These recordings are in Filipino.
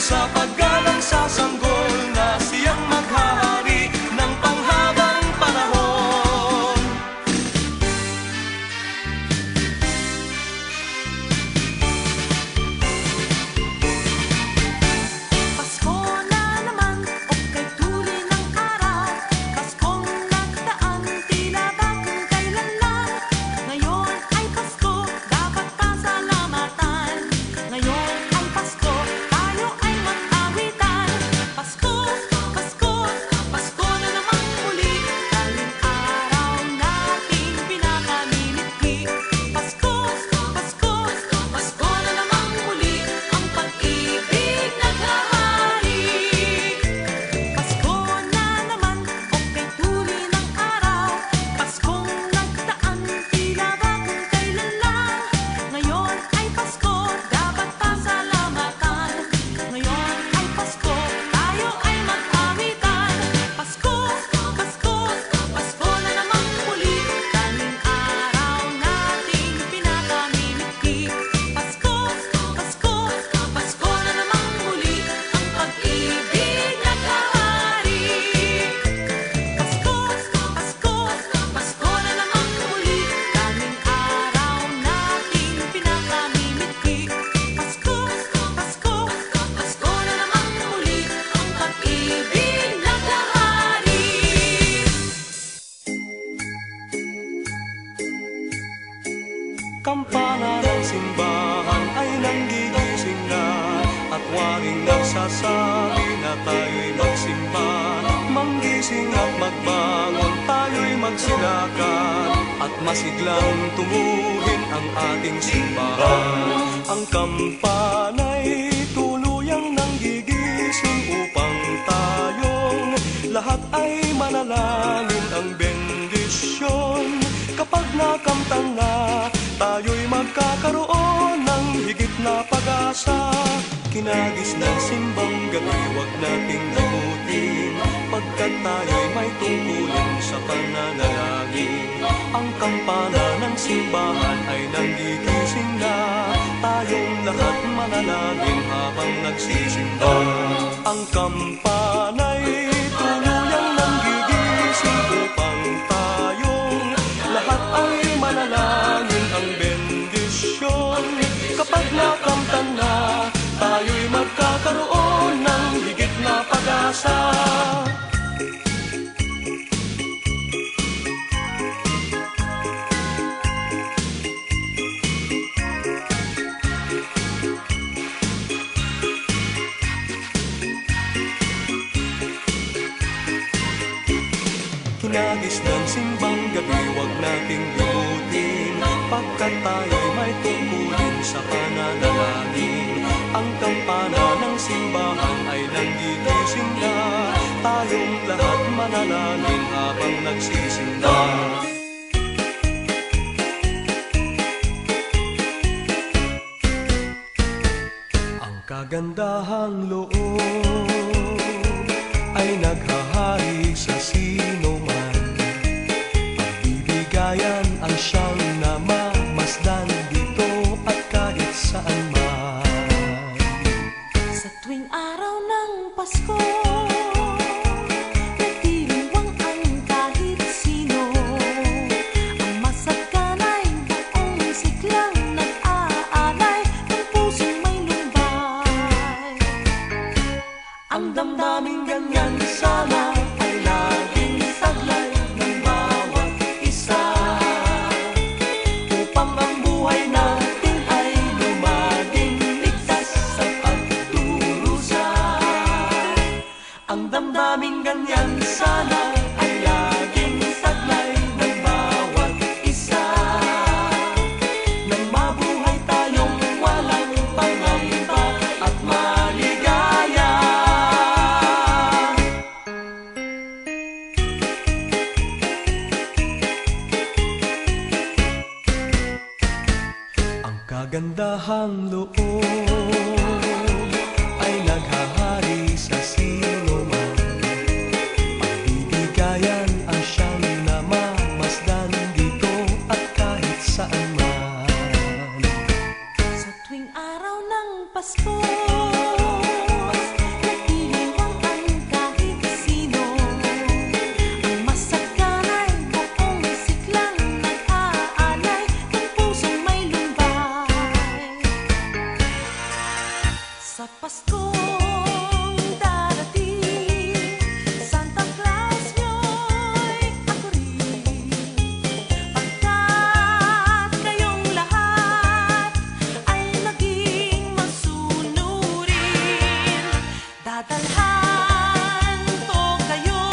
sa paggalang sa sanggol na siyang maghahari ng panghabang panahon. Pasko na naman, okay tuli ng araw. Paskong nagdaan, tila ba kung kailan lang. Ngayon ay Pasko, dapat pasalamatan. Ngayon ay Pasko, tayo ay mag-awitan. Pasko, Pasko, Pasko na naman muli. Daling araw nating pinakamimiti. Pasko, Pasko, Pasko na naman muli. Ang pag-ibig naghahari. Pasko na naman, okay tuli ng araw. Paskong nagdaan, tila ba kung kailan lang. Ngayon ay Pasko, dapat pasalamatan. Ngayon ay Pasko, tayo ay mag-awitan. Pasko, Pasko, Pasko na naman muli. Daling araw nating pinakamimiti. Pasko, Pasko, Pasko na naman muli. Ang pag-ibig naghahari. Pasko, Pasko, Pasko na naman muli. Daming araw nating pinakamimiti. Pasko, Pasko, Pasko na naman muli. Ang pag-ibig naghahari. Kampana ng simbahan ay nanggigising na, at waring nagsasabi na tayo'y magsimba. Manggising at magbangon, tayo'y magsilakan, at masiglang tunguhin ang ating simbahan. Ang kampana'y tuluyang nanggigising upang tayong lahat ay manalangin ang bendisyon. Kapag nakamtan na, tayo'y magkakaroon ng higit na pag-asa. Kinagis ng simbang gabi, huwag nating limutin, pagkat tayo'y may tungkulin sa pananalangin. Ang kampana ng simbahan ay nanggigising na, tayong lahat manalangin habang nagsisimba. Ang kampana'y tuluyang nanggigising upang tayong lahat ay manalangin ang bendisyon. Kapag nakamtan na, tayo'y magkakaroon ng higit na pag-asa. Kinagis ng simbang gabi, huwag nating limutin, pagkat tayo'y may tungkulin sa pananalangin. Ang kampana ng simbahan ay nanggigising na, tayong lahat manalangin habang nagsisimba. Ang kagandahang loob ay naghahari sa sino man. Pagbibigayan ang siyang namamasdan dito at kahit saan man. Sa tuwing araw ng Pasko, nagdiriwang ang kahit sino. Ang masaganay buong siglang nag-aalay ng pusong may lumbay. Ang damdaming ganyan sana ay laging taglay ng bawat isa, upang ang buhay natin ay lumaging ligtas sa pagdurusa. Ang damdaming ganyan sana ay laging taglay ng bawat isa, nang mabuhay tayong walang pangamba at maligaya. Ang kagandahang loob ay naghahari sa sino man. Pagbibigayan ang siyang namamasdan dito at kahit saan man. Sa tuwing araw ng Pasko, Paskong darating, Santa Claus nyo'y ako rin. Pagkat kayong lahat ay naging masunurin, dadalhan ko kayo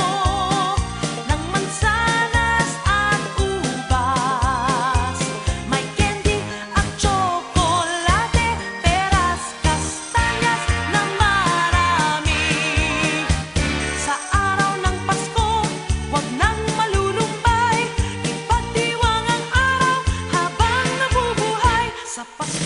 ng mansanas at ubas. May candy at tsokolate, peras, kastanyas na marami. Sa araw ng Pasko, huwag nang malulumbay, ipagdiwang ang araw habang nabubuhay. Sa Pasko